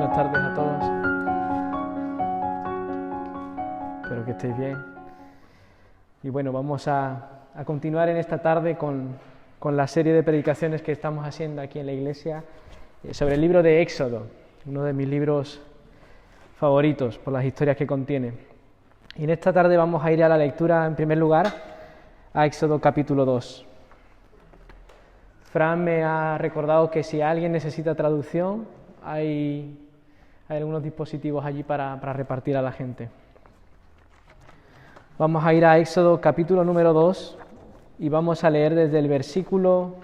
Buenas tardes a todos. Espero que estéis bien. Y bueno, vamos a continuar en esta tarde con la serie de predicaciones que estamos haciendo aquí en la iglesia sobre el libro de Éxodo, uno de mis libros favoritos por las historias que contiene. Y en esta tarde vamos a ir a la lectura, en primer lugar, a Éxodo capítulo 2. Fran me ha recordado que si alguien necesita traducción, hay algunos dispositivos allí para repartir a la gente. Vamos a ir a Éxodo capítulo número 2 y vamos a leer desde el versículo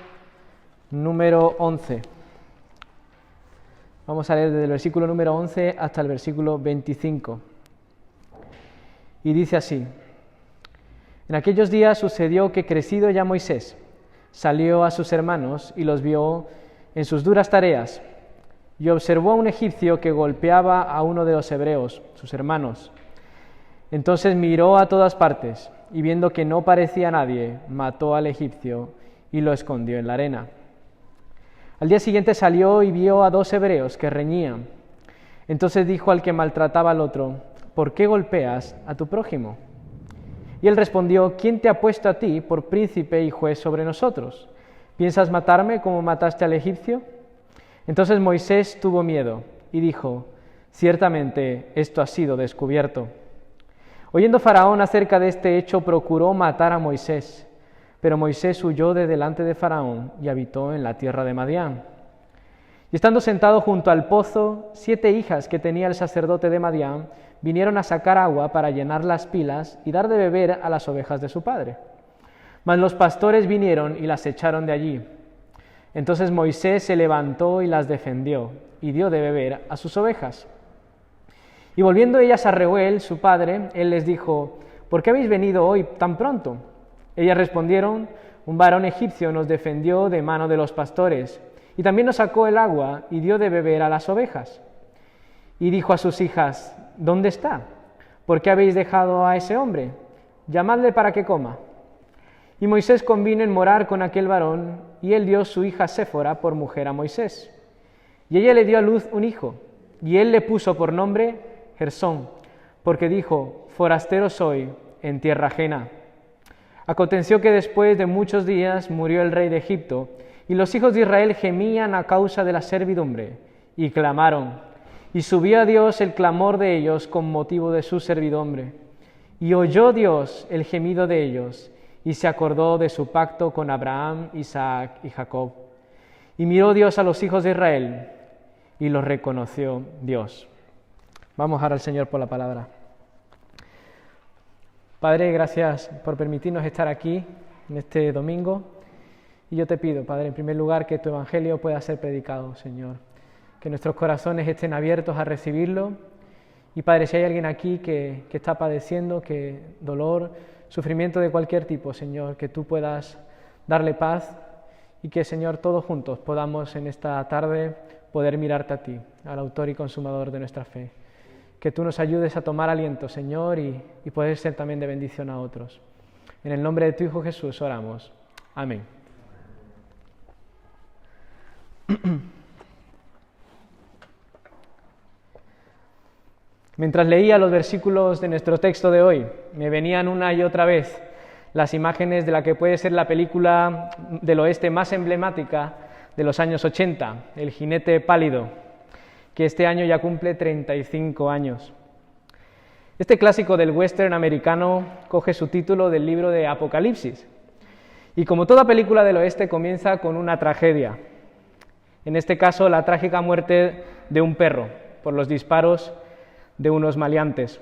número 11. Vamos a leer desde el versículo número 11 hasta el versículo 25. Y dice así: En aquellos días sucedió que, crecido ya Moisés, salió a sus hermanos y los vio en sus duras tareas, y observó a un egipcio que golpeaba a uno de los hebreos, sus hermanos. Entonces miró a todas partes, y viendo que no parecía nadie, mató al egipcio y lo escondió en la arena. Al día siguiente salió y vio a dos hebreos que reñían. Entonces dijo al que maltrataba al otro: ¿Por qué golpeas a tu prójimo? Y él respondió: ¿Quién te ha puesto a ti por príncipe y juez sobre nosotros? ¿Piensas matarme como mataste al egipcio? Entonces Moisés tuvo miedo y dijo: Ciertamente esto ha sido descubierto. Oyendo Faraón acerca de este hecho, procuró matar a Moisés, pero Moisés huyó de delante de Faraón y habitó en la tierra de Madián. Y estando sentado junto al pozo, 7 hijas que tenía el sacerdote de Madián vinieron a sacar agua para llenar las pilas y dar de beber a las ovejas de su padre. Mas los pastores vinieron y las echaron de allí. Entonces Moisés se levantó y las defendió, y dio de beber a sus ovejas. Y volviendo ellas a Reuel, su padre, él les dijo: ¿Por qué habéis venido hoy tan pronto? Ellas respondieron: Un varón egipcio nos defendió de mano de los pastores, y también nos sacó el agua y dio de beber a las ovejas. Y dijo a sus hijas: ¿Dónde está? ¿Por qué habéis dejado a ese hombre? Llamadle para que coma. Y Moisés convino en morar con aquel varón, y él dio su hija Séfora por mujer a Moisés. Y ella le dio a luz un hijo, y él le puso por nombre Gersón, porque dijo: Forastero soy en tierra ajena. Aconteció que después de muchos días murió el rey de Egipto, y los hijos de Israel gemían a causa de la servidumbre, y clamaron, y subió a Dios el clamor de ellos con motivo de su servidumbre. Y oyó Dios el gemido de ellos, y se acordó de su pacto con Abraham, Isaac y Jacob. Y miró Dios a los hijos de Israel, y los reconoció Dios. Vamos ahora al Señor por la palabra. Padre, gracias por permitirnos estar aquí en este domingo. Y yo te pido, Padre, en primer lugar, que tu evangelio pueda ser predicado, Señor. Que nuestros corazones estén abiertos a recibirlo. Y Padre, si hay alguien aquí que está padeciendo, que dolor, sufrimiento de cualquier tipo, Señor, que tú puedas darle paz y que, Señor, todos juntos podamos en esta tarde poder mirarte a ti, al autor y consumador de nuestra fe. Que tú nos ayudes a tomar aliento, Señor, y poder ser también de bendición a otros. En el nombre de tu Hijo Jesús oramos. Amén. Mientras leía los versículos de nuestro texto de hoy, me venían una y otra vez las imágenes de la que puede ser la película del oeste más emblemática de los años 80, El jinete pálido, que este año ya cumple 35 años. Este clásico del western americano coge su título del libro de Apocalipsis, y como toda película del oeste comienza con una tragedia. En este caso, la trágica muerte de un perro por los disparos de unos maleantes.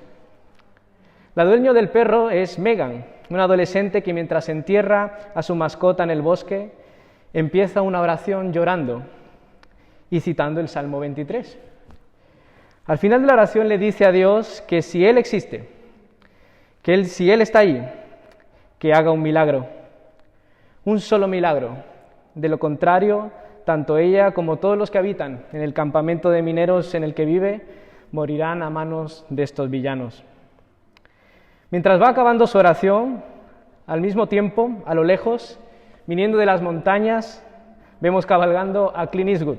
La dueña del perro es Megan, una adolescente que mientras entierra a su mascota en el bosque, empieza una oración llorando y citando el Salmo 23. Al final de la oración le dice a Dios que si Él existe, si Él está ahí, que haga un milagro, un solo milagro. De lo contrario, tanto ella como todos los que habitan en el campamento de mineros en el que vive, morirán a manos de estos villanos. Mientras va acabando su oración, al mismo tiempo, a lo lejos, viniendo de las montañas, vemos cabalgando a Clint Eastwood,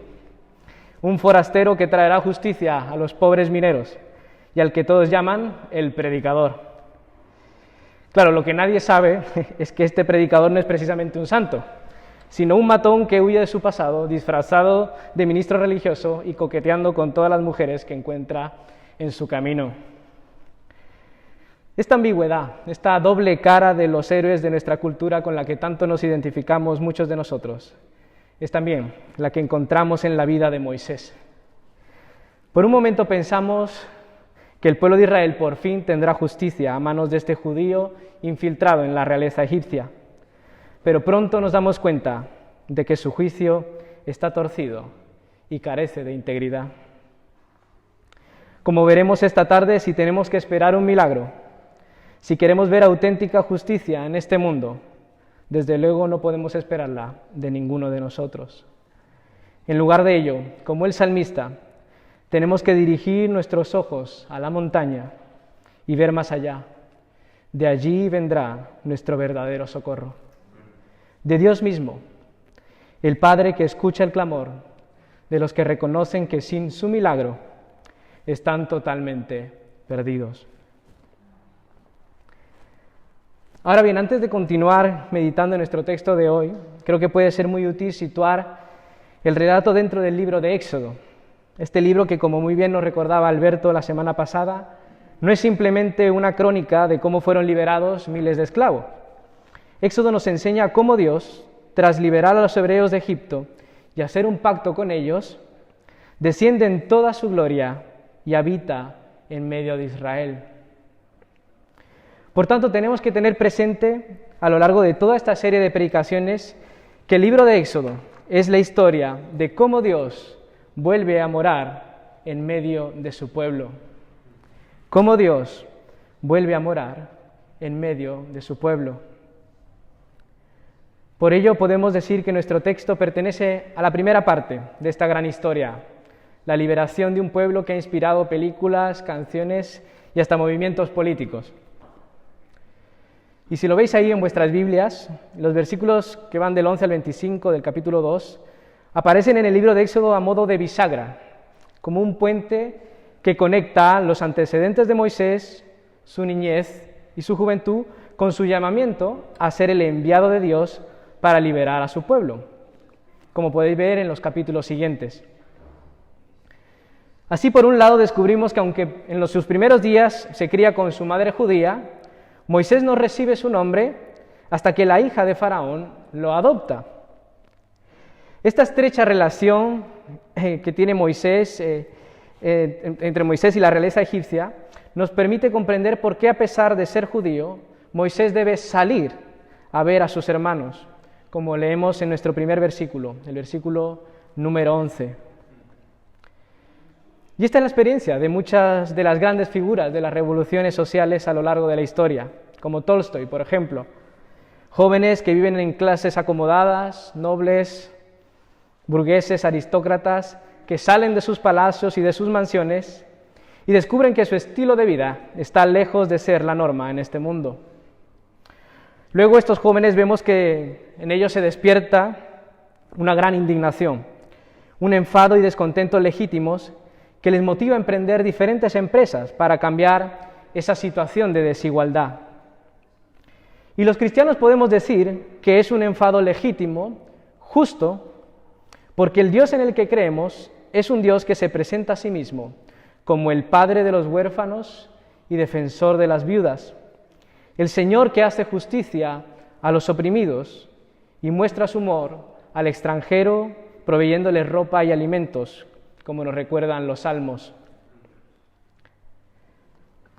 un forastero que traerá justicia a los pobres mineros y al que todos llaman el predicador. Claro, lo que nadie sabe es que este predicador no es precisamente un santo, sino un matón que huye de su pasado, disfrazado de ministro religioso y coqueteando con todas las mujeres que encuentra en su camino. Esta ambigüedad, esta doble cara de los héroes de nuestra cultura con la que tanto nos identificamos muchos de nosotros, es también la que encontramos en la vida de Moisés. Por un momento pensamos que el pueblo de Israel por fin tendrá justicia a manos de este judío infiltrado en la realeza egipcia, pero pronto nos damos cuenta de que su juicio está torcido y carece de integridad. Como veremos esta tarde, si tenemos que esperar un milagro, si queremos ver auténtica justicia en este mundo, desde luego no podemos esperarla de ninguno de nosotros. En lugar de ello, como el salmista, tenemos que dirigir nuestros ojos a la montaña y ver más allá. De allí vendrá nuestro verdadero socorro. De Dios mismo, el Padre que escucha el clamor de los que reconocen que sin su milagro están totalmente perdidos. Ahora bien, antes de continuar meditando en nuestro texto de hoy, creo que puede ser muy útil situar el relato dentro del libro de Éxodo. Este libro que, como muy bien nos recordaba Alberto la semana pasada, no es simplemente una crónica de cómo fueron liberados miles de esclavos. Éxodo nos enseña cómo Dios, tras liberar a los hebreos de Egipto y hacer un pacto con ellos, desciende en toda su gloria y habita en medio de Israel. Por tanto, tenemos que tener presente a lo largo de toda esta serie de predicaciones que el libro de Éxodo es la historia de cómo Dios vuelve a morar en medio de su pueblo. Cómo Dios vuelve a morar en medio de su pueblo. Por ello podemos decir que nuestro texto pertenece a la primera parte de esta gran historia, la liberación de un pueblo que ha inspirado películas, canciones y hasta movimientos políticos. Y si lo veis ahí en vuestras Biblias, los versículos que van del 11 al 25 del capítulo 2 aparecen en el libro de Éxodo a modo de bisagra, como un puente que conecta los antecedentes de Moisés, su niñez y su juventud, con su llamamiento a ser el enviado de Dios para liberar a su pueblo, como podéis ver en los capítulos siguientes. Así, por un lado, descubrimos que aunque en sus primeros días se cría con su madre judía, Moisés no recibe su nombre hasta que la hija de Faraón lo adopta. Esta estrecha relación que tiene Moisés, entre Moisés y la realeza egipcia, nos permite comprender por qué, a pesar de ser judío, Moisés debe salir a ver a sus hermanos, como leemos en nuestro primer versículo, el versículo número 11. Y esta es la experiencia de muchas de las grandes figuras de las revoluciones sociales a lo largo de la historia, como Tolstoy, por ejemplo. Jóvenes que viven en clases acomodadas, nobles, burgueses, aristócratas, que salen de sus palacios y de sus mansiones y descubren que su estilo de vida está lejos de ser la norma en este mundo. Luego estos jóvenes vemos que en ellos se despierta una gran indignación, un enfado y descontento legítimos que les motiva a emprender diferentes empresas para cambiar esa situación de desigualdad. Y los cristianos podemos decir que es un enfado legítimo, justo, porque el Dios en el que creemos es un Dios que se presenta a sí mismo como el Padre de los huérfanos y defensor de las viudas, el Señor que hace justicia a los oprimidos y muestra su amor al extranjero, proveyéndole ropa y alimentos, como nos recuerdan los salmos.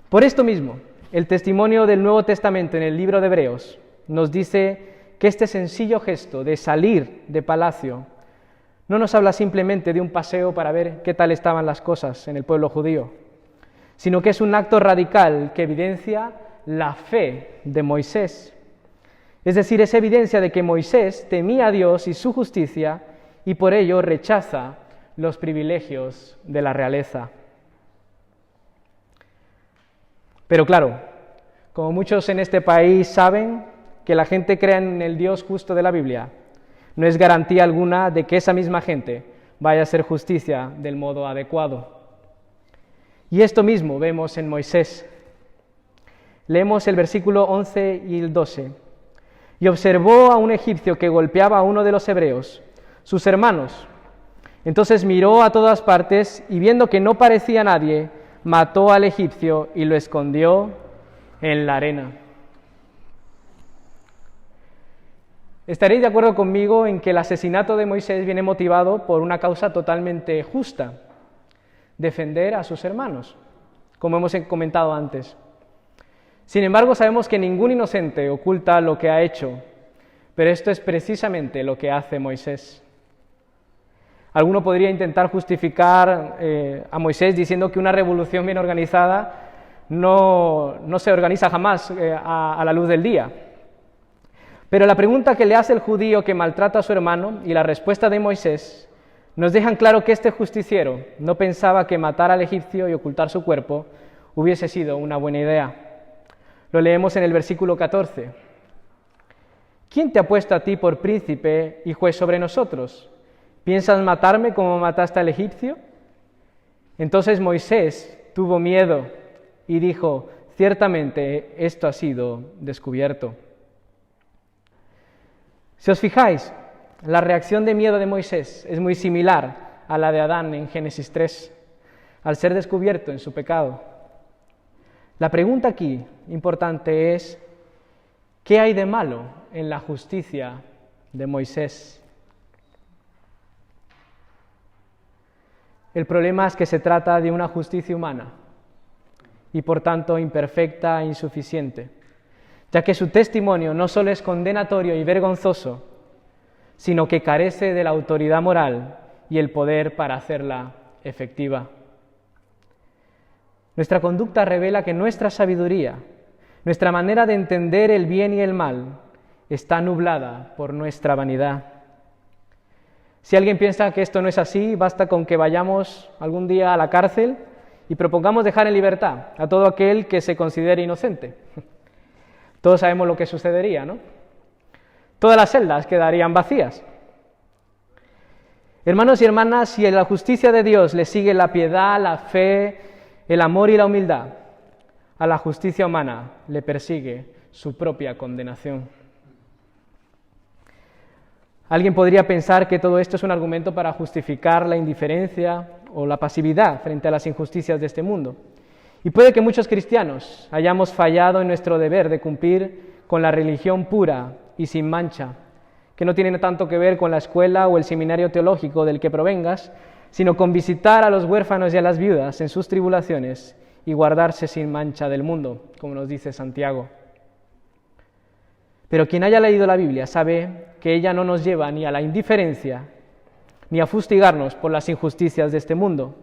Por esto mismo, el testimonio del Nuevo Testamento en el libro de Hebreos nos dice que este sencillo gesto de salir de palacio no nos habla simplemente de un paseo para ver qué tal estaban las cosas en el pueblo judío, sino que es un acto radical que evidencia la fe de Moisés. Es decir, es evidencia de que Moisés temía a Dios y su justicia y por ello rechaza los privilegios de la realeza. Pero claro, como muchos en este país saben, que la gente crea en el Dios justo de la Biblia no es garantía alguna de que esa misma gente vaya a hacer justicia del modo adecuado. Y esto mismo vemos en Moisés. Leemos el versículo 11 y el 12. Y observó a un egipcio que golpeaba a uno de los hebreos, sus hermanos. Entonces miró a todas partes y viendo que no parecía nadie, mató al egipcio y lo escondió en la arena. Estaréis de acuerdo conmigo en que el asesinato de Moisés viene motivado por una causa totalmente justa: defender a sus hermanos, como hemos comentado antes. Sin embargo, sabemos que ningún inocente oculta lo que ha hecho, pero esto es precisamente lo que hace Moisés. Alguno podría intentar justificar a Moisés diciendo que una revolución bien organizada no se organiza jamás a la luz del día. Pero la pregunta que le hace el judío que maltrata a su hermano y la respuesta de Moisés nos dejan claro que este justiciero no pensaba que matar al egipcio y ocultar su cuerpo hubiese sido una buena idea. Lo leemos en el versículo 14. ¿Quién te ha puesto a ti por príncipe y juez sobre nosotros? ¿Piensas matarme como mataste al egipcio? Entonces Moisés tuvo miedo y dijo: ciertamente esto ha sido descubierto. Si os fijáis, la reacción de miedo de Moisés es muy similar a la de Adán en Génesis 3, al ser descubierto en su pecado. La pregunta aquí importante es: ¿qué hay de malo en la justicia de Moisés? El problema es que se trata de una justicia humana y por tanto imperfecta e insuficiente, ya que su testimonio no solo es condenatorio y vergonzoso, sino que carece de la autoridad moral y el poder para hacerla efectiva. Nuestra conducta revela que nuestra sabiduría, nuestra manera de entender el bien y el mal, está nublada por nuestra vanidad. Si alguien piensa que esto no es así, basta con que vayamos algún día a la cárcel y propongamos dejar en libertad a todo aquel que se considere inocente. Todos sabemos lo que sucedería, ¿no? Todas las celdas quedarían vacías. Hermanos y hermanas, si a la justicia de Dios le sigue la piedad, la fe, el amor y la humildad, a la justicia humana le persigue su propia condenación. Alguien podría pensar que todo esto es un argumento para justificar la indiferencia o la pasividad frente a las injusticias de este mundo. Y puede que muchos cristianos hayamos fallado en nuestro deber de cumplir con la religión pura y sin mancha, que no tiene tanto que ver con la escuela o el seminario teológico del que provengas, sino con visitar a los huérfanos y a las viudas en sus tribulaciones y guardarse sin mancha del mundo, como nos dice Santiago. Pero quien haya leído la Biblia sabe que ella no nos lleva ni a la indiferencia, ni a fustigarnos por las injusticias de este mundo.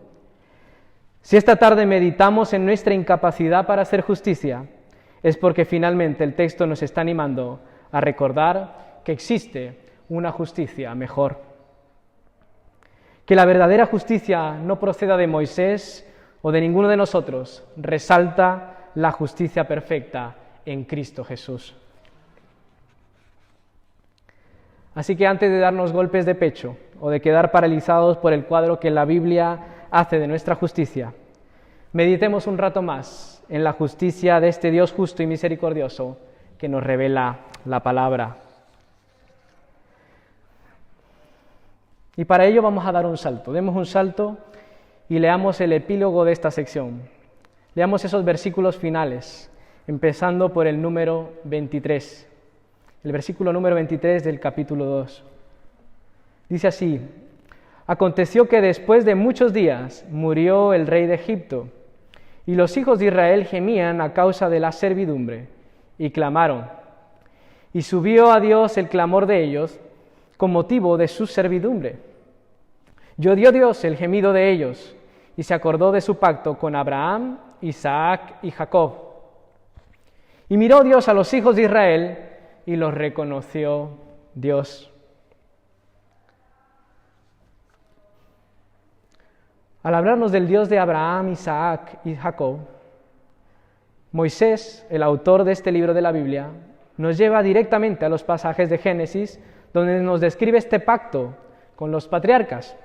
Si esta tarde meditamos en nuestra incapacidad para hacer justicia, es porque finalmente el texto nos está animando a recordar que existe una justicia mejor. Que la verdadera justicia no proceda de Moisés o de ninguno de nosotros, resalta la justicia perfecta en Cristo Jesús. Así que antes de darnos golpes de pecho o de quedar paralizados por el cuadro que la Biblia hace de nuestra justicia, meditemos un rato más en la justicia de este Dios justo y misericordioso que nos revela la palabra. Y para ello vamos a dar un salto. Demos un salto y leamos el epílogo de esta sección. Leamos esos versículos finales, empezando por el número 23. El versículo número 23 del capítulo 2. Dice así: Aconteció que después de muchos días murió el rey de Egipto, y los hijos de Israel gemían a causa de la servidumbre, y clamaron. Y subió a Dios el clamor de ellos con motivo de su servidumbre. Y oyó Dios el gemido de ellos, y se acordó de su pacto con Abraham, Isaac y Jacob. Y miró Dios a los hijos de Israel, y los reconoció Dios. Al hablarnos del Dios de Abraham, Isaac y Jacob, Moisés, el autor de este libro de la Biblia, nos lleva directamente a los pasajes de Génesis, donde nos describe este pacto con los patriarcas.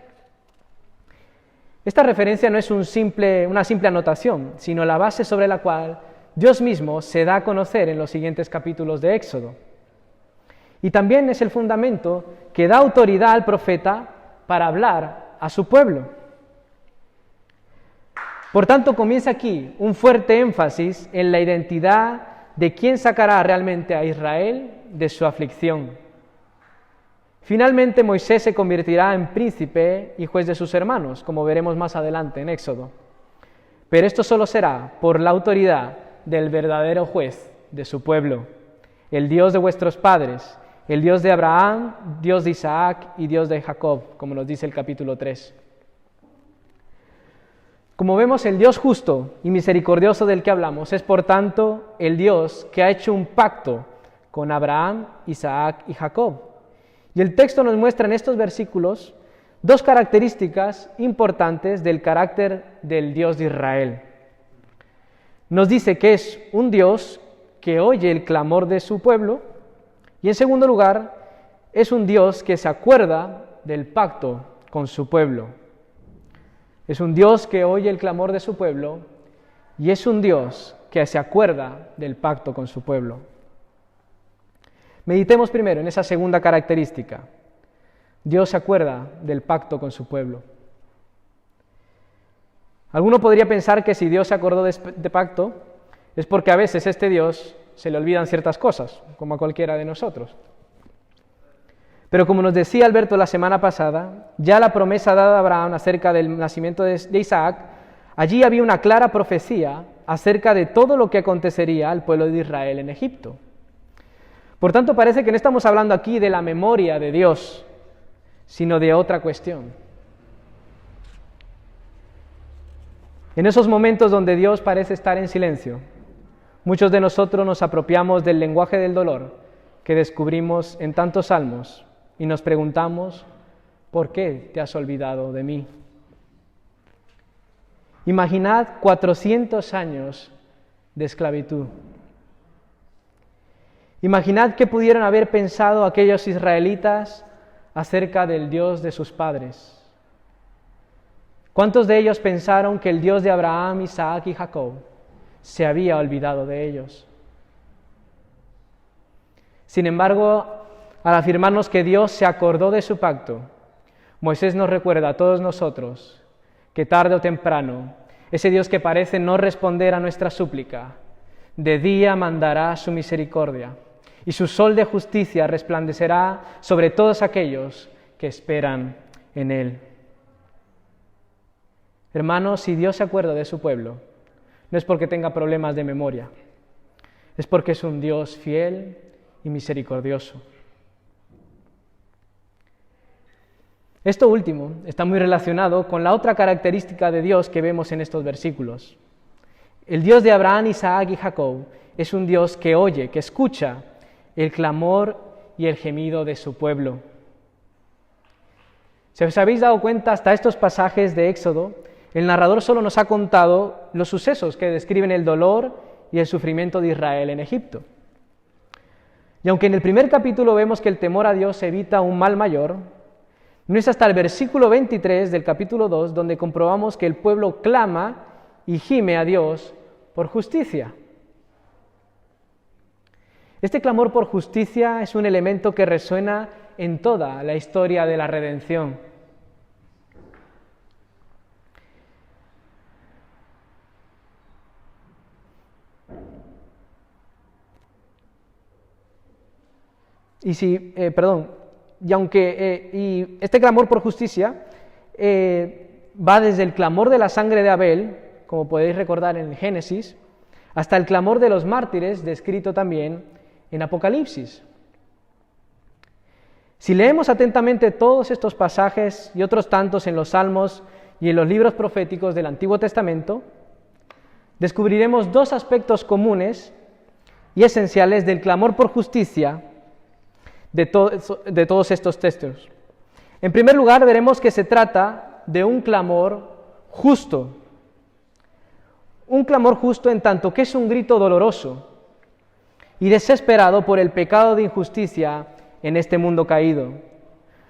Esta referencia no es una simple anotación, sino la base sobre la cual Dios mismo se da a conocer en los siguientes capítulos de Éxodo. Y también es el fundamento que da autoridad al profeta para hablar a su pueblo. Por tanto, comienza aquí un fuerte énfasis en la identidad de quién sacará realmente a Israel de su aflicción. Finalmente, Moisés se convertirá en príncipe y juez de sus hermanos, como veremos más adelante en Éxodo. Pero esto solo será por la autoridad del verdadero juez de su pueblo, el Dios de vuestros padres, el Dios de Abraham, Dios de Isaac y Dios de Jacob, como nos dice el capítulo 3. Como vemos, el Dios justo y misericordioso del que hablamos es, por tanto, el Dios que ha hecho un pacto con Abraham, Isaac y Jacob. Y el texto nos muestra en estos versículos dos características importantes del carácter del Dios de Israel. Nos dice que es un Dios que oye el clamor de su pueblo y, en segundo lugar, es un Dios que se acuerda del pacto con su pueblo. Es un Dios que oye el clamor de su pueblo y es un Dios que se acuerda del pacto con su pueblo. Meditemos primero en esa segunda característica. Dios se acuerda del pacto con su pueblo. Alguno podría pensar que si Dios se acordó de pacto es porque a veces este Dios se le olvidan ciertas cosas, como a cualquiera de nosotros. Pero como nos decía Alberto la semana pasada, ya la promesa dada a Abraham acerca del nacimiento de Isaac, allí había una clara profecía acerca de todo lo que acontecería al pueblo de Israel en Egipto. Por tanto, parece que no estamos hablando aquí de la memoria de Dios, sino de otra cuestión. En esos momentos donde Dios parece estar en silencio, muchos de nosotros nos apropiamos del lenguaje del dolor que descubrimos en tantos salmos y nos preguntamos, ¿por qué te has olvidado de mí? Imaginad 400 años de esclavitud. Imaginad qué pudieron haber pensado aquellos israelitas acerca del Dios de sus padres. ¿Cuántos de ellos pensaron que el Dios de Abraham, Isaac y Jacob se había olvidado de ellos? Sin embargo, al afirmarnos que Dios se acordó de su pacto, Moisés nos recuerda a todos nosotros que tarde o temprano, ese Dios que parece no responder a nuestra súplica, de día mandará su misericordia y su sol de justicia resplandecerá sobre todos aquellos que esperan en Él. Hermanos, si Dios se acuerda de su pueblo, no es porque tenga problemas de memoria, es porque es un Dios fiel y misericordioso. Esto último está muy relacionado con la otra característica de Dios que vemos en estos versículos. El Dios de Abraham, Isaac y Jacob es un Dios que oye, que escucha el clamor y el gemido de su pueblo. Si os habéis dado cuenta, hasta estos pasajes de Éxodo, el narrador solo nos ha contado los sucesos que describen el dolor y el sufrimiento de Israel en Egipto. Y aunque en el primer capítulo vemos que el temor a Dios evita un mal mayor, no es hasta el versículo 23 del capítulo 2 donde comprobamos que el pueblo clama y gime a Dios por justicia. Este clamor por justicia es un elemento que resuena en toda la historia de la redención. Y este clamor por justicia va desde el clamor de la sangre de Abel, como podéis recordar en Génesis, hasta el clamor de los mártires, descrito también en Apocalipsis. Si leemos atentamente todos estos pasajes y otros tantos en los Salmos y en los libros proféticos del Antiguo Testamento, descubriremos dos aspectos comunes y esenciales del clamor por justicia de todos estos textos. En primer lugar, veremos que se trata de un clamor justo. Un clamor justo en tanto que es un grito doloroso y desesperado por el pecado de injusticia en este mundo caído.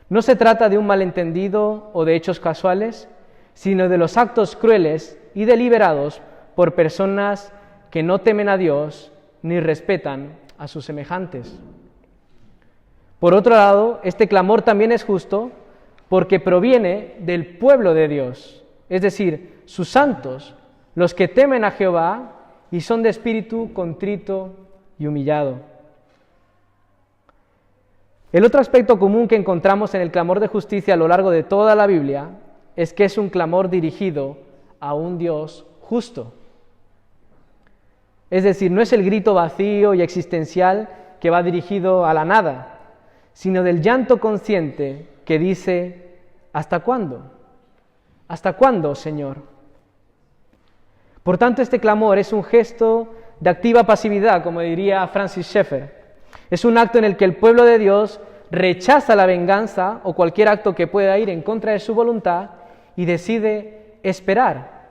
No se trata de un malentendido o de hechos casuales, sino de los actos crueles y deliberados por personas que no temen a Dios ni respetan a sus semejantes. Por otro lado, este clamor también es justo porque proviene del pueblo de Dios, es decir, sus santos, los que temen a Jehová y son de espíritu contrito y humillado. El otro aspecto común que encontramos en el clamor de justicia a lo largo de toda la Biblia es que es un clamor dirigido a un Dios justo. Es decir, no es el grito vacío y existencial que va dirigido a la nada, sino del llanto consciente que dice: ¿hasta cuándo? ¿Hasta cuándo, Señor? Por tanto, este clamor es un gesto de activa pasividad, como diría Francis Schaeffer. Es un acto en el que el pueblo de Dios rechaza la venganza o cualquier acto que pueda ir en contra de su voluntad y decide esperar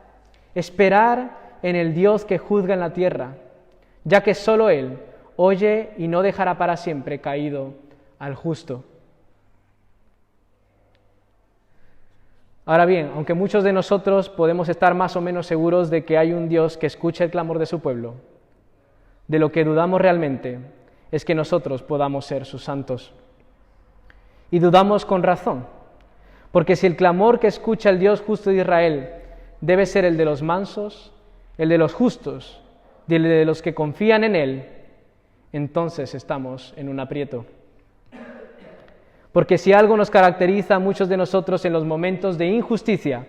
en el Dios que juzga en la tierra, ya que solo Él oye y no dejará para siempre caído al justo. Ahora bien, aunque muchos de nosotros podemos estar más o menos seguros de que hay un Dios que escucha el clamor de su pueblo, de lo que dudamos realmente es que nosotros podamos ser sus santos. Y dudamos con razón, porque si el clamor que escucha el Dios justo de Israel debe ser el de los mansos, el de los justos, el de los que confían en Él, entonces estamos en un aprieto. Porque si algo nos caracteriza a muchos de nosotros en los momentos de injusticia,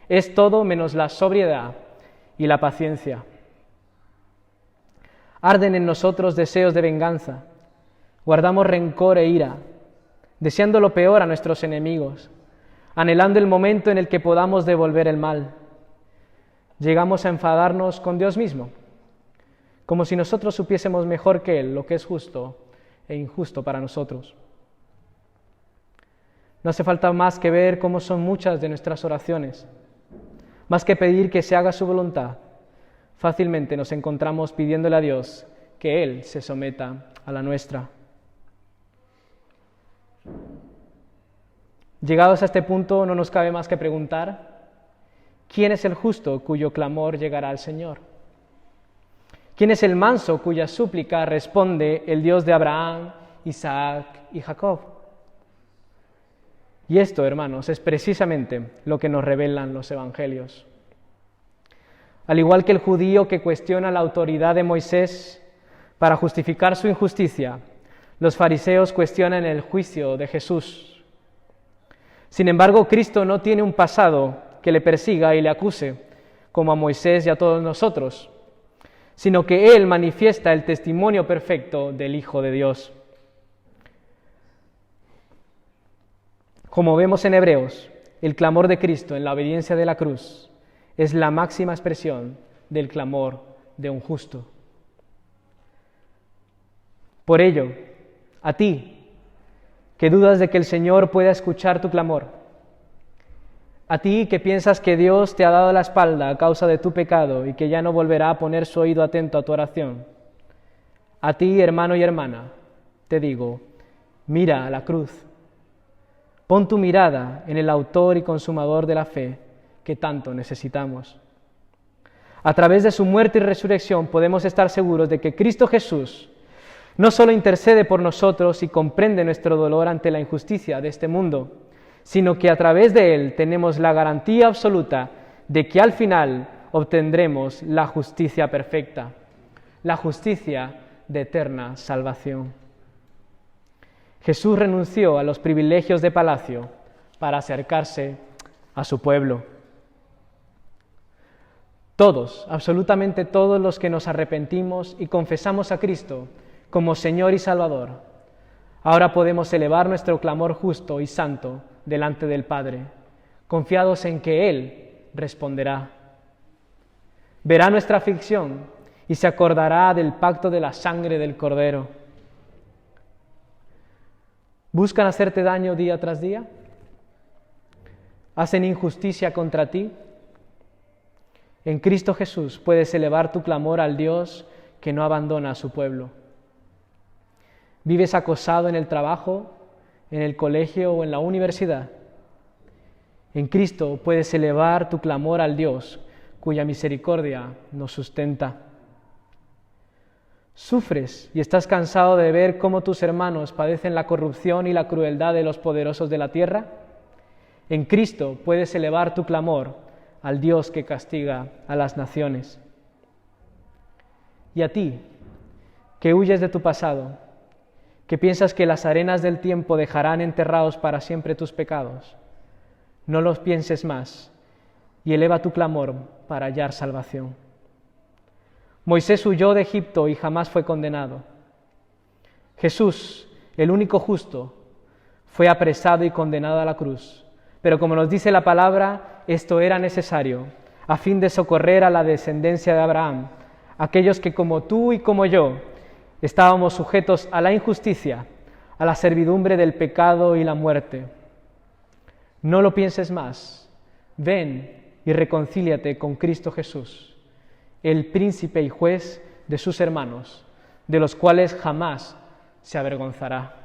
es todo menos la sobriedad y la paciencia. Arden en nosotros deseos de venganza, guardamos rencor e ira, deseando lo peor a nuestros enemigos, anhelando el momento en el que podamos devolver el mal. Llegamos a enfadarnos con Dios mismo, como si nosotros supiésemos mejor que Él lo que es justo e injusto para nosotros. No hace falta más que ver cómo son muchas de nuestras oraciones. Más que pedir que se haga su voluntad, fácilmente nos encontramos pidiéndole a Dios que Él se someta a la nuestra. Llegados a este punto, no nos cabe más que preguntar: ¿quién es el justo cuyo clamor llegará al Señor? ¿Quién es el manso cuya súplica responde el Dios de Abraham, Isaac y Jacob? Y esto, hermanos, es precisamente lo que nos revelan los evangelios. Al igual que el judío que cuestiona la autoridad de Moisés para justificar su injusticia, los fariseos cuestionan el juicio de Jesús. Sin embargo, Cristo no tiene un pasado que le persiga y le acuse, como a Moisés y a todos nosotros, sino que Él manifiesta el testimonio perfecto del Hijo de Dios. Como vemos en Hebreos, el clamor de Cristo en la obediencia de la cruz es la máxima expresión del clamor de un justo. Por ello, a ti, que dudas de que el Señor pueda escuchar tu clamor, a ti que piensas que Dios te ha dado la espalda a causa de tu pecado y que ya no volverá a poner su oído atento a tu oración, a ti, hermano y hermana, te digo: mira a la cruz. Pon tu mirada en el autor y consumador de la fe que tanto necesitamos. A través de su muerte y resurrección podemos estar seguros de que Cristo Jesús no solo intercede por nosotros y comprende nuestro dolor ante la injusticia de este mundo, sino que a través de Él tenemos la garantía absoluta de que al final obtendremos la justicia perfecta, la justicia de eterna salvación. Jesús renunció a los privilegios de palacio para acercarse a su pueblo. Todos, absolutamente todos los que nos arrepentimos y confesamos a Cristo como Señor y Salvador, ahora podemos elevar nuestro clamor justo y santo delante del Padre, confiados en que Él responderá. Verá nuestra aflicción y se acordará del pacto de la sangre del Cordero. ¿Buscan hacerte daño día tras día? ¿Hacen injusticia contra ti? En Cristo Jesús puedes elevar tu clamor al Dios que no abandona a su pueblo. ¿Vives acosado en el trabajo, en el colegio o en la universidad? En Cristo puedes elevar tu clamor al Dios, cuya misericordia nos sustenta. ¿Sufres y estás cansado de ver cómo tus hermanos padecen la corrupción y la crueldad de los poderosos de la tierra? En Cristo puedes elevar tu clamor al Dios que castiga a las naciones. Y a ti, que huyes de tu pasado, que piensas que las arenas del tiempo dejarán enterrados para siempre tus pecados, no los pienses más y eleva tu clamor para hallar salvación. Moisés huyó de Egipto y jamás fue condenado. Jesús, el único justo, fue apresado y condenado a la cruz. Pero como nos dice la palabra, esto era necesario a fin de socorrer a la descendencia de Abraham, aquellos que como tú y como yo estábamos sujetos a la injusticia, a la servidumbre del pecado y la muerte. No lo pienses más. Ven y reconcíliate con Cristo Jesús, el príncipe y juez de sus hermanos, de los cuales jamás se avergonzará.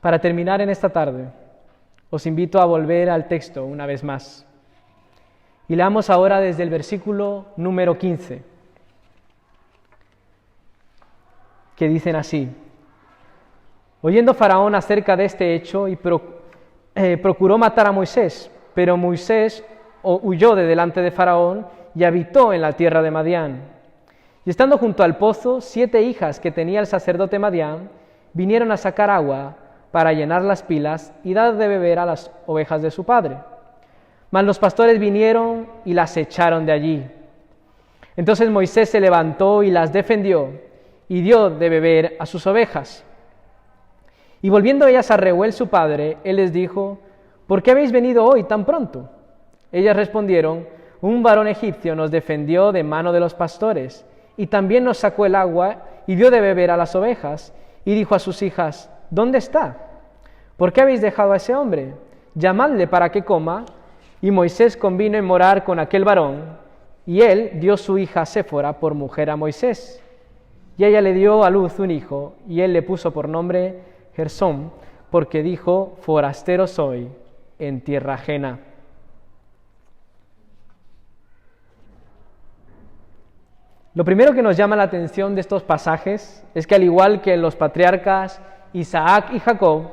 Para terminar en esta tarde, os invito a volver al texto una vez más. Y leamos ahora desde el versículo número 15, que dicen así: Oyendo Faraón acerca de este hecho, procuró matar a Moisés, pero Moisés huyó de delante de Faraón y habitó en la tierra de Madián. Y estando junto al pozo, 7 hijas que tenía el sacerdote Madián vinieron a sacar agua para llenar las pilas y dar de beber a las ovejas de su padre. Mas los pastores vinieron y las echaron de allí. Entonces Moisés se levantó y las defendió y dio de beber a sus ovejas. Y volviendo ellas a Reuel su padre, él les dijo: ¿Por qué habéis venido hoy tan pronto? Ellas respondieron: Un varón egipcio nos defendió de mano de los pastores, y también nos sacó el agua y dio de beber a las ovejas. Y dijo a sus hijas: ¿Dónde está? ¿Por qué habéis dejado a ese hombre? Llamadle para que coma. Y Moisés convino en morar con aquel varón, y él dio su hija Séfora por mujer a Moisés. Y ella le dio a luz un hijo, y él le puso por nombre Gersón, porque dijo: forastero soy en tierra ajena. Lo primero que nos llama la atención de estos pasajes es que, al igual que en los patriarcas Isaac y Jacob,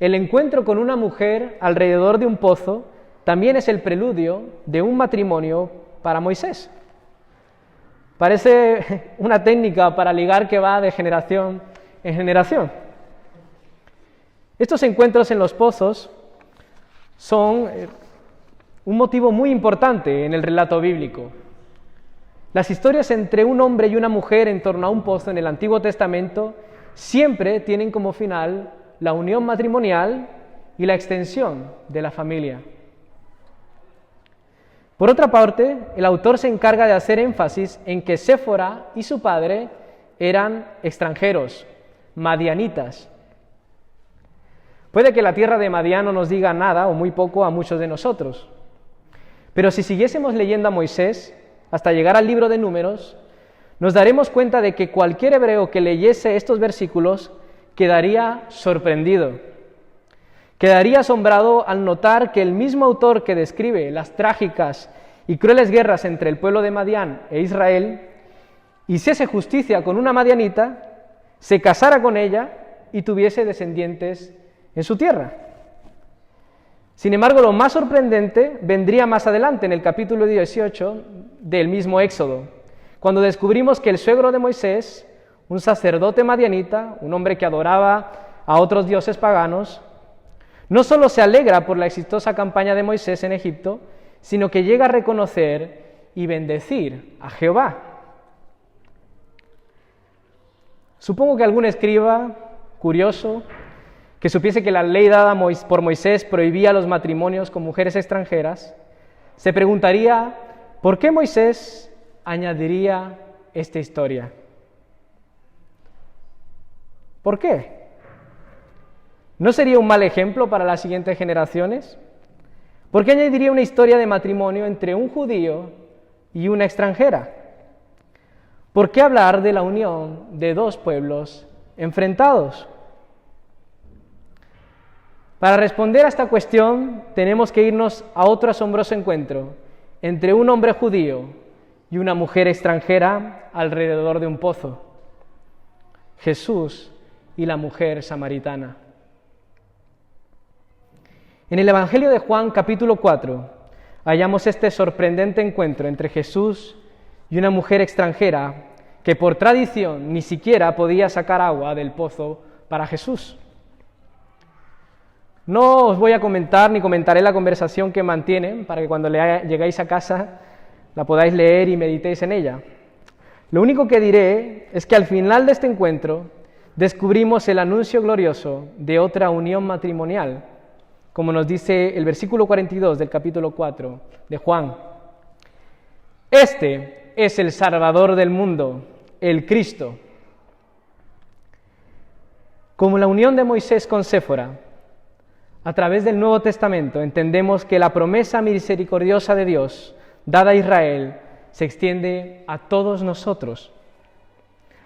el encuentro con una mujer alrededor de un pozo también es el preludio de un matrimonio para Moisés. Parece una técnica para ligar que va de generación en generación. Estos encuentros en los pozos son un motivo muy importante en el relato bíblico. Las historias entre un hombre y una mujer en torno a un pozo en el Antiguo Testamento siempre tienen como final la unión matrimonial y la extensión de la familia. Por otra parte, el autor se encarga de hacer énfasis en que Séfora y su padre eran extranjeros, madianitas. Puede que la tierra de Madián no nos diga nada o muy poco a muchos de nosotros, pero si siguiésemos leyendo a Moisés hasta llegar al libro de Números, nos daremos cuenta de que cualquier hebreo que leyese estos versículos quedaría sorprendido. Quedaría asombrado al notar que el mismo autor que describe las trágicas y crueles guerras entre el pueblo de Madián e Israel hiciese justicia con una madianita, se casara con ella y tuviese descendientes en su tierra. Sin embargo, lo más sorprendente vendría más adelante, en el capítulo 18 del mismo Éxodo, cuando descubrimos que el suegro de Moisés, un sacerdote madianita, un hombre que adoraba a otros dioses paganos, no solo se alegra por la exitosa campaña de Moisés en Egipto, sino que llega a reconocer y bendecir a Jehová. Supongo que algún escriba curioso, que supiese que la ley dada por Moisés prohibía los matrimonios con mujeres extranjeras, se preguntaría por qué Moisés añadiría esta historia. ¿Por qué? ¿No sería un mal ejemplo para las siguientes generaciones? ¿Por qué añadiría una historia de matrimonio entre un judío y una extranjera? ¿Por qué hablar de la unión de dos pueblos enfrentados? Para responder a esta cuestión tenemos que irnos a otro asombroso encuentro entre un hombre judío y una mujer extranjera alrededor de un pozo. Jesús y la mujer samaritana. En el Evangelio de Juan, capítulo 4, hallamos este sorprendente encuentro entre Jesús y una mujer extranjera que por tradición ni siquiera podía sacar agua del pozo para Jesús. No os voy a comentar ni comentaré la conversación que mantienen para que cuando llegáis a casa la podáis leer y meditéis en ella. Lo único que diré es que al final de este encuentro descubrimos el anuncio glorioso de otra unión matrimonial, como nos dice el versículo 42 del capítulo 4 de Juan. Este es el Salvador del mundo, el Cristo. Como la unión de Moisés con Séfora, a través del Nuevo Testamento entendemos que la promesa misericordiosa de Dios dada a Israel se extiende a todos nosotros,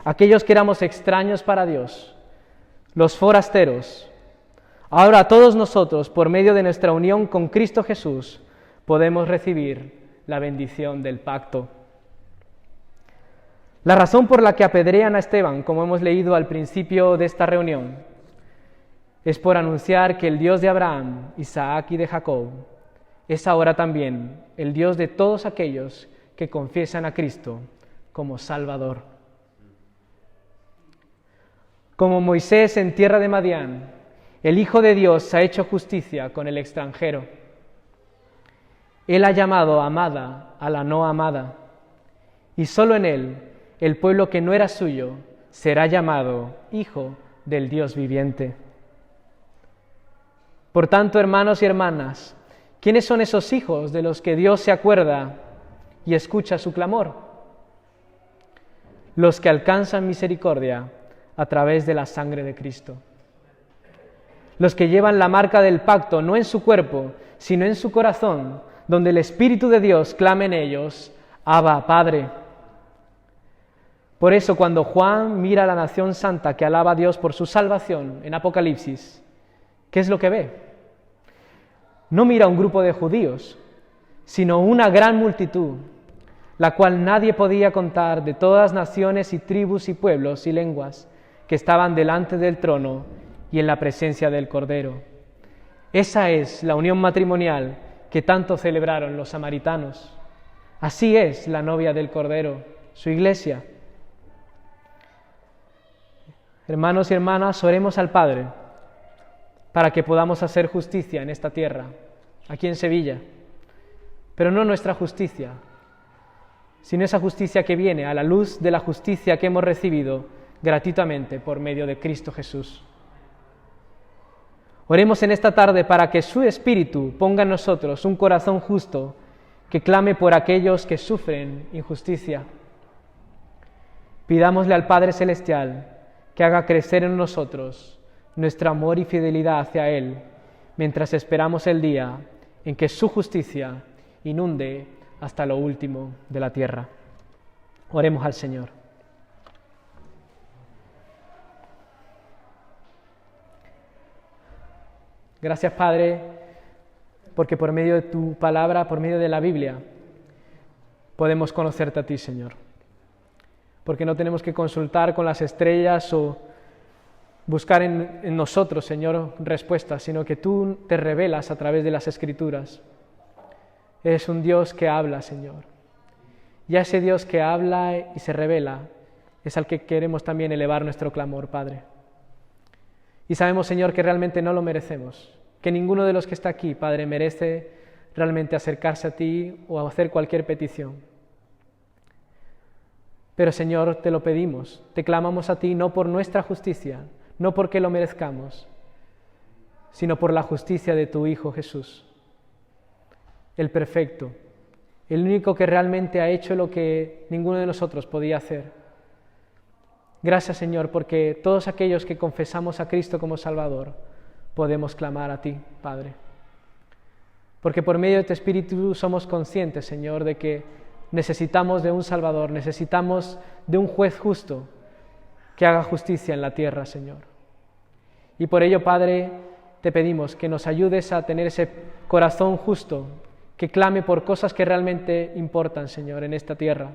aquellos que éramos extraños para Dios, los forasteros. Ahora todos nosotros, por medio de nuestra unión con Cristo Jesús, podemos recibir la bendición del pacto. La razón por la que apedrean a Esteban, como hemos leído al principio de esta reunión, es por anunciar que el Dios de Abraham, Isaac y de Jacob es ahora también el Dios de todos aquellos que confiesan a Cristo como Salvador. Como Moisés en tierra de Madián, el Hijo de Dios ha hecho justicia con el extranjero. Él ha llamado amada a la no amada, y solo en Él, el pueblo que no era suyo, será llamado Hijo del Dios viviente. Por tanto, hermanos y hermanas, ¿quiénes son esos hijos de los que Dios se acuerda y escucha su clamor? Los que alcanzan misericordia a través de la sangre de Cristo. Los que llevan la marca del pacto no en su cuerpo, sino en su corazón, donde el Espíritu de Dios clama en ellos, Abba, Padre. Por eso, cuando Juan mira a la nación santa que alaba a Dios por su salvación en Apocalipsis, ¿qué es lo que ve? No mira a un grupo de judíos, sino una gran multitud, la cual nadie podía contar, de todas naciones y tribus y pueblos y lenguas que estaban delante del trono y en la presencia del Cordero. Esa es la unión matrimonial que tanto celebraron los samaritanos. Así es la novia del Cordero, su iglesia. Hermanos y hermanas, oremos al Padre para que podamos hacer justicia en esta tierra, aquí en Sevilla, pero no nuestra justicia, sino esa justicia que viene a la luz de la justicia que hemos recibido gratuitamente por medio de Cristo Jesús. Oremos en esta tarde para que su Espíritu ponga en nosotros un corazón justo que clame por aquellos que sufren injusticia. Pidámosle al Padre Celestial que haga crecer en nosotros nuestro amor y fidelidad hacia Él, mientras esperamos el día en que su justicia inunde hasta lo último de la tierra. Oremos al Señor. Gracias, Padre, porque por medio de tu palabra, por medio de la Biblia, podemos conocerte a ti, Señor. Porque no tenemos que consultar con las estrellas o buscar en nosotros, Señor, respuestas, sino que tú te revelas a través de las Escrituras. Eres un Dios que habla, Señor. Y a ese Dios que habla y se revela es al que queremos también elevar nuestro clamor, Padre. Y sabemos, Señor, que realmente no lo merecemos, que ninguno de los que está aquí, Padre, merece realmente acercarse a ti o hacer cualquier petición. Pero, Señor, te lo pedimos, te clamamos a ti no por nuestra justicia, no porque lo merezcamos, sino por la justicia de tu Hijo Jesús, el perfecto, el único que realmente ha hecho lo que ninguno de nosotros podía hacer. Gracias, Señor, porque todos aquellos que confesamos a Cristo como Salvador, podemos clamar a ti, Padre. Porque por medio de tu Espíritu somos conscientes, Señor, de que necesitamos de un Salvador, necesitamos de un juez justo que haga justicia en la tierra, Señor. Y por ello, Padre, te pedimos que nos ayudes a tener ese corazón justo, que clame por cosas que realmente importan, Señor, en esta tierra.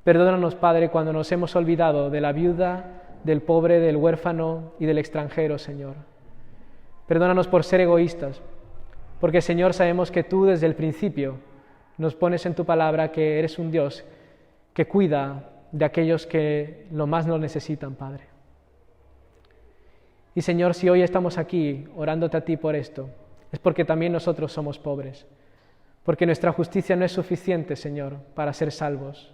Perdónanos, Padre, cuando nos hemos olvidado de la viuda, del pobre, del huérfano y del extranjero, Señor. Perdónanos por ser egoístas, porque, Señor, sabemos que tú desde el principio nos pones en tu palabra que eres un Dios que cuida de aquellos que lo más lo necesitan, Padre. Y, Señor, si hoy estamos aquí orándote a ti por esto, es porque también nosotros somos pobres, porque nuestra justicia no es suficiente, Señor, para ser salvos.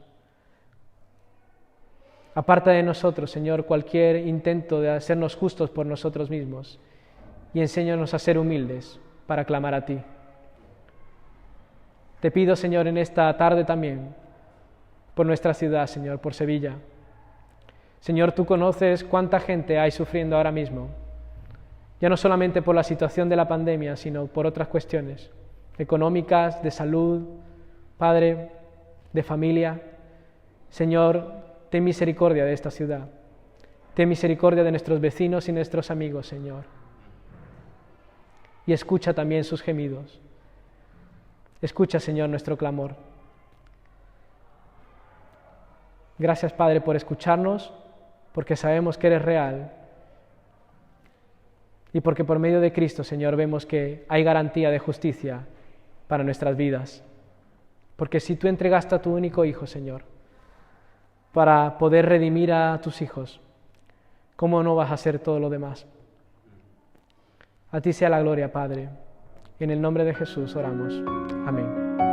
Aparta de nosotros, Señor, cualquier intento de hacernos justos por nosotros mismos y enséñanos a ser humildes para clamar a ti. Te pido, Señor, en esta tarde también, por nuestra ciudad, Señor, por Sevilla. Señor, tú conoces cuánta gente hay sufriendo ahora mismo, ya no solamente por la situación de la pandemia, sino por otras cuestiones económicas, de salud, Padre, de familia. Señor, ten misericordia de esta ciudad. Ten misericordia de nuestros vecinos y nuestros amigos, Señor. Y escucha también sus gemidos. Escucha, Señor, nuestro clamor. Gracias, Padre, por escucharnos, porque sabemos que eres real y porque por medio de Cristo, Señor, vemos que hay garantía de justicia para nuestras vidas. Porque si tú entregaste a tu único Hijo, Señor, para poder redimir a tus hijos, ¿cómo no vas a hacer todo lo demás? A ti sea la gloria, Padre. En el nombre de Jesús oramos. Amén.